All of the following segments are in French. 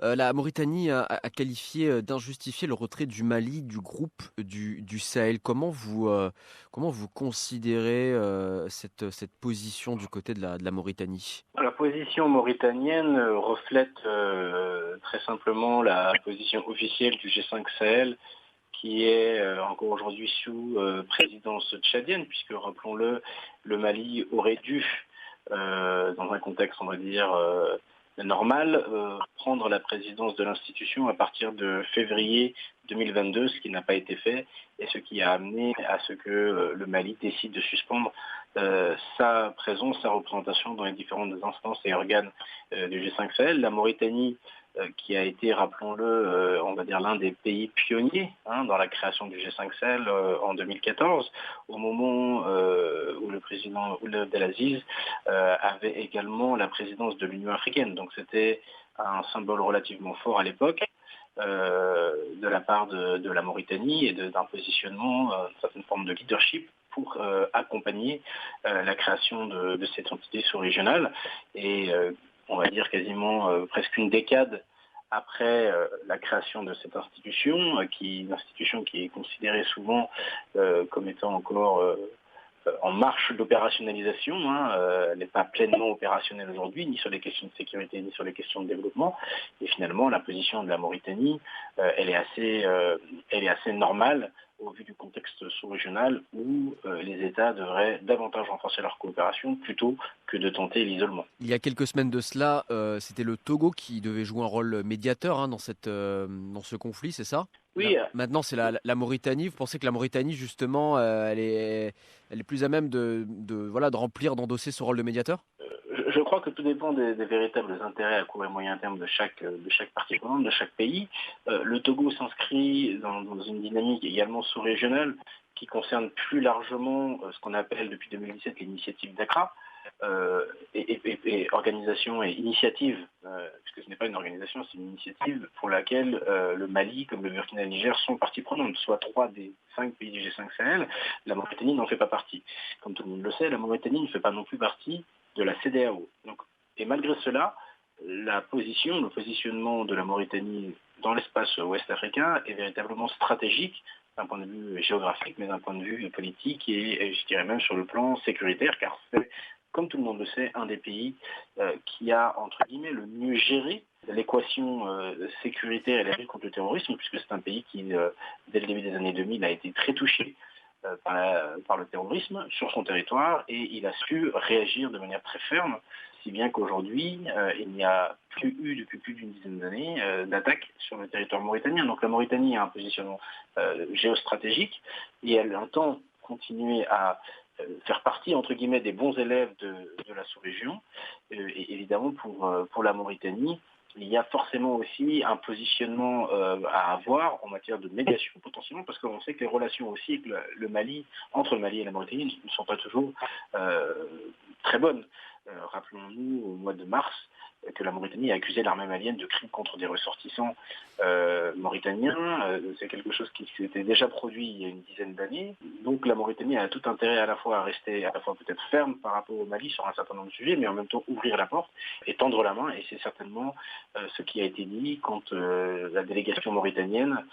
La Mauritanie a qualifié, d'injustifié le retrait du Mali du groupe du Sahel. Comment vous considérez, cette position du côté de la Mauritanie? La position mauritanienne reflète très simplement la position officielle du G5 Sahel qui est encore aujourd'hui sous présidence tchadienne, puisque rappelons-le, le Mali aurait dû, dans un contexte on va dire normal, prendre la présidence de l'institution à partir de février 2022, ce qui n'a pas été fait et ce qui a amené à ce que le Mali décide de suspendre sa présence, sa représentation dans les différentes instances et organes du G5 Sahel. La Mauritanie qui a été, rappelons-le, on va dire l'un des pays pionniers dans la création du G5 Sahel en 2014, au moment où le président Ould Abdelaziz avait également la présidence de l'Union africaine. Donc c'était un symbole relativement fort à l'époque de la part de la Mauritanie et d'un positionnement, d'une certaine forme de leadership pour accompagner la création de cette entité sous-régionale. Et on va dire quasiment presque une décade après la création de cette institution, une institution qui est considérée souvent comme étant encore en marche d'opérationnalisation. Elle n'est pas pleinement opérationnelle aujourd'hui, ni sur les questions de sécurité, ni sur les questions de développement. Et finalement, la position de la Mauritanie, elle est assez normale au vu du contexte sous-régional où les États devraient davantage renforcer leur coopération plutôt que de tenter l'isolement. Il y a quelques semaines de cela, c'était le Togo qui devait jouer un rôle médiateur, dans ce conflit, c'est ça? Oui, Maintenant, c'est la Mauritanie. Vous pensez que la Mauritanie, justement, elle est plus à même de remplir, d'endosser ce rôle de médiateur? je crois que tout dépend des véritables intérêts à court et moyen terme de chaque partie prenante, de chaque pays. Le Togo s'inscrit dans une dynamique également sous-régionale qui concerne plus largement ce qu'on appelle depuis 2017 l'initiative d'Accra. Et organisation et initiative, puisque ce n'est pas une organisation, c'est une initiative pour laquelle le Mali, comme le Burkina et le Niger, sont partie prenante, soit 3 des 5 pays du G5 Sahel. La Mauritanie n'en fait pas partie. Comme tout le monde le sait, la Mauritanie ne fait pas non plus partie de la CEDEAO. Et malgré cela, le positionnement de la Mauritanie dans l'espace ouest africain est véritablement stratégique d'un point de vue géographique, mais d'un point de vue politique et je dirais même sur le plan sécuritaire, car c'est, comme tout le monde le sait, un des pays qui a, entre guillemets, le mieux géré l'équation sécuritaire et la lutte contre le terrorisme, puisque c'est un pays qui, dès le début des années 2000, a été très touché par le terrorisme sur son territoire et il a su réagir de manière très ferme, si bien qu'aujourd'hui, il n'y a plus eu depuis plus d'une dizaine d'années d'attaques sur le territoire mauritanien. Donc la Mauritanie a un positionnement géostratégique et elle entend continuer à faire partie, entre guillemets, des bons élèves de la sous-région. Et évidemment, pour la Mauritanie, il y a forcément aussi un positionnement à avoir en matière de médiation potentiellement, parce qu'on sait que les relations aussi avec le Mali, entre le Mali et la Mauritanie, ne sont pas toujours très bonnes. Rappelons-nous au mois de mars que la Mauritanie a accusé l'armée malienne de crimes contre des ressortissants mauritaniens. C'est quelque chose qui s'était déjà produit il y a une dizaine d'années. Donc la Mauritanie a tout intérêt à la fois à rester à la fois peut-être ferme par rapport au Mali sur un certain nombre de sujets, mais en même temps ouvrir la porte et tendre la main. Et c'est certainement ce qui a été dit quand la délégation mauritanienne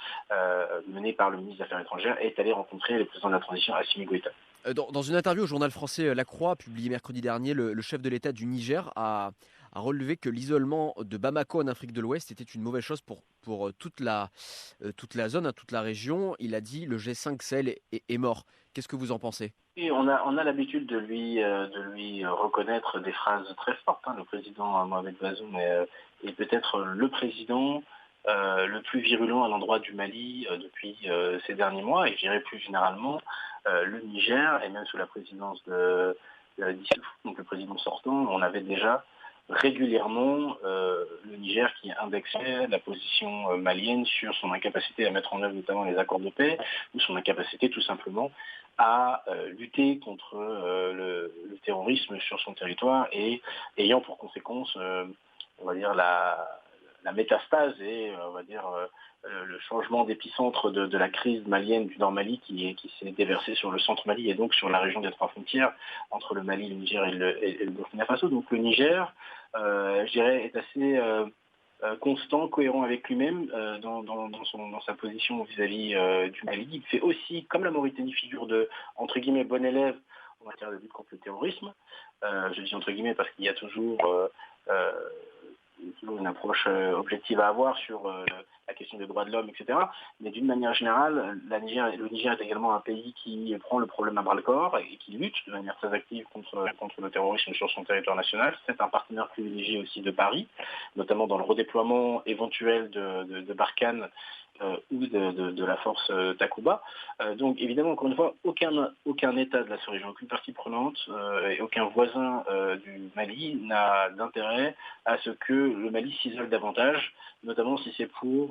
menée par le ministre des Affaires étrangères est allée rencontrer le président de la transition, Assimi Goïta. Dans une interview au journal français La Croix, publiée mercredi dernier, le chef de l'État du Niger a relevé que l'isolement de Bamako en Afrique de l'Ouest était une mauvaise chose pour toute la zone, toute la région. Il a dit le G5 Sahel est mort. Qu'est-ce que vous en pensez? Et on a l'habitude de lui reconnaître des phrases très fortes. Le président Mohamed Bazoum est peut-être le président le plus virulent à l'endroit du Mali depuis ces derniers mois, et je dirais plus généralement le Niger, et même sous la présidence de Dissouf, donc le président sortant, on avait déjà régulièrement le Niger qui indexait la position malienne sur son incapacité à mettre en œuvre notamment les accords de paix, ou son incapacité tout simplement à lutter contre le terrorisme sur son territoire, et ayant pour conséquence, on va dire, la métastase et on va dire le changement d'épicentre de la crise malienne du Nord Mali qui s'est déversée sur le centre Mali et donc sur la région des 3 frontières entre le Mali, le Niger et le Burkina Faso. Donc le Niger, je dirais, est assez constant, cohérent avec lui-même dans sa position vis-à-vis du Mali. Il fait aussi, comme la Mauritanie, figure de, entre guillemets, bon élève en matière de lutte contre le terrorisme. Je dis entre guillemets parce qu'il y a euh, toujours une approche objective à avoir sur la question des droits de l'homme, etc. Mais d'une manière générale, le Niger est également un pays qui prend le problème à bras-le-corps et qui lutte de manière très active contre le terrorisme sur son territoire national. C'est un partenaire privilégié aussi de Paris, notamment dans le redéploiement éventuel de Barkhane ou de la force Takuba. Donc évidemment, encore une fois, aucun État de la sous-région, aucune partie prenante et aucun voisin du Mali n'a d'intérêt à ce que le Mali s'isole davantage, notamment si c'est pour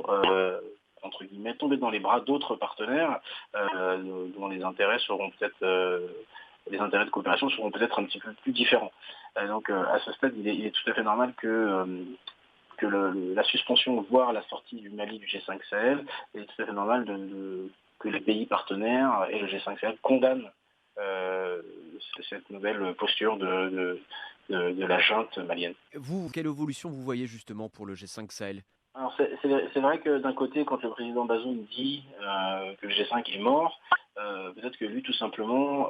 entre guillemets, tomber dans les bras d'autres partenaires dont les intérêts seront peut-être les intérêts de coopération seront peut-être un petit peu plus différents. Donc à ce stade, il est tout à fait normal que la suspension, voire la sortie du Mali du G5 Sahel, il est tout à fait normal que les pays partenaires et le G5 Sahel condamnent cette nouvelle posture de la junte malienne. Vous, quelle évolution vous voyez justement pour le G5 Sahel? Alors c'est vrai que d'un côté, quand le président Bazoum dit que le G5 est mort, peut-être que lui, tout simplement,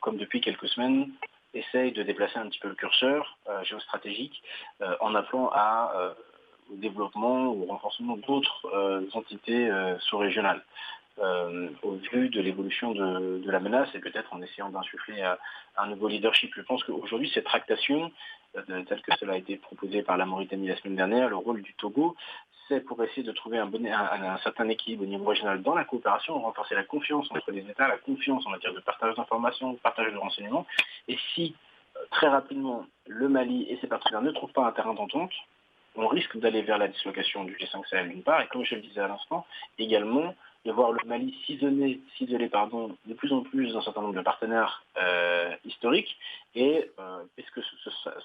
comme depuis quelques semaines, essaye de déplacer un petit peu le curseur géostratégique en appelant au développement ou au renforcement d'autres entités sous-régionales. Au vu de l'évolution de la menace et peut-être en essayant d'insuffler un nouveau leadership. Je pense qu'aujourd'hui, cette tractation, telle que cela a été proposé par la Mauritanie la semaine dernière, le rôle du Togo, c'est pour essayer de trouver un certain équilibre au niveau régional dans la coopération, renforcer la confiance entre les États, la confiance en matière de partage d'informations, de partage de renseignements. Et si très rapidement le Mali et ses partenaires ne trouvent pas un terrain d'entente, on risque d'aller vers la dislocation du G5 Sahel d'une part, et comme je le disais à l'instant, également de voir le Mali s'isoler de plus en plus d'un certain nombre de partenaires historiques, et puisque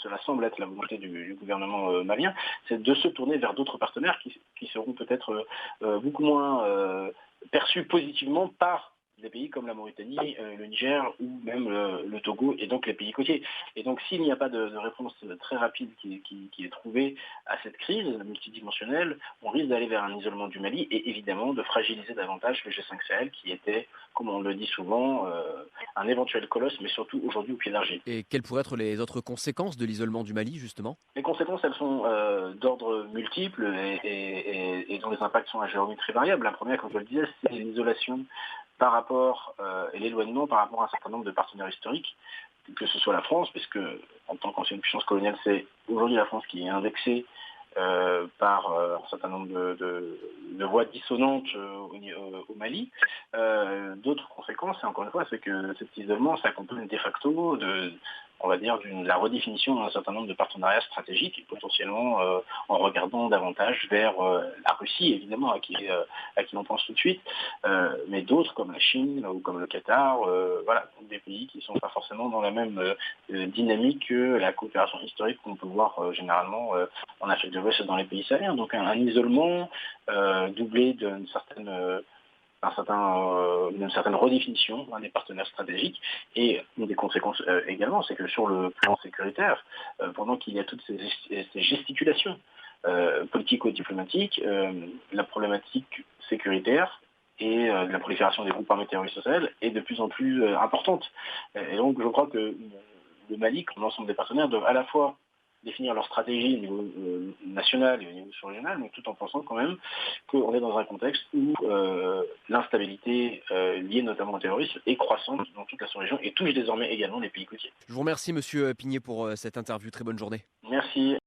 cela semble être la volonté du gouvernement malien, c'est de se tourner vers d'autres partenaires qui seront peut-être beaucoup moins perçus positivement par des pays comme la Mauritanie, le Niger ou même le Togo et donc les pays côtiers. Et donc s'il n'y a pas de réponse très rapide qui est trouvée à cette crise multidimensionnelle, on risque d'aller vers un isolement du Mali et évidemment de fragiliser davantage le G5 Sahel qui était, comme on le dit souvent, un éventuel colosse, mais surtout aujourd'hui au pied de l'argile. Et quelles pourraient être les autres conséquences de l'isolement du Mali, justement? Les conséquences, elles sont d'ordre multiple et dont les impacts sont à géométrie variable. La première, comme je le disais, c'est l'isolation par rapport et l'éloignement par rapport à un certain nombre de partenaires historiques, que ce soit la France, puisque en tant qu'ancienne puissance coloniale, c'est aujourd'hui la France qui est indexée par un certain nombre de voix dissonantes au Mali. D'autres conséquences, et encore une fois, c'est que cet isolement s'accompagne de facto on va dire, de la redéfinition d'un certain nombre de partenariats stratégiques, et potentiellement en regardant davantage vers la Russie, évidemment, à qui on pense tout de suite, mais d'autres comme la Chine ou comme le Qatar, voilà, des pays qui ne sont pas forcément dans la même dynamique que la coopération historique qu'on peut voir généralement en Afrique de l'Ouest et dans les pays sahéliens. Donc un isolement doublé d'une certaine redéfinition des partenaires stratégiques. Et une des conséquences également, c'est que sur le plan sécuritaire, pendant qu'il y a toutes ces gesticulations politico-diplomatiques, la problématique sécuritaire et de la prolifération des groupes armés terroristes au Sahel est de plus en plus importante. Et donc je crois que le Mali, comme l'ensemble des partenaires, doivent à la fois définir leur stratégie au niveau national et au niveau sous-régional, mais tout en pensant quand même qu'on est dans un contexte où l'instabilité liée notamment au terrorisme est croissante dans toute la sous-région et touche désormais également les pays côtiers. Je vous remercie, monsieur Pigné, pour cette interview. Très bonne journée. Merci.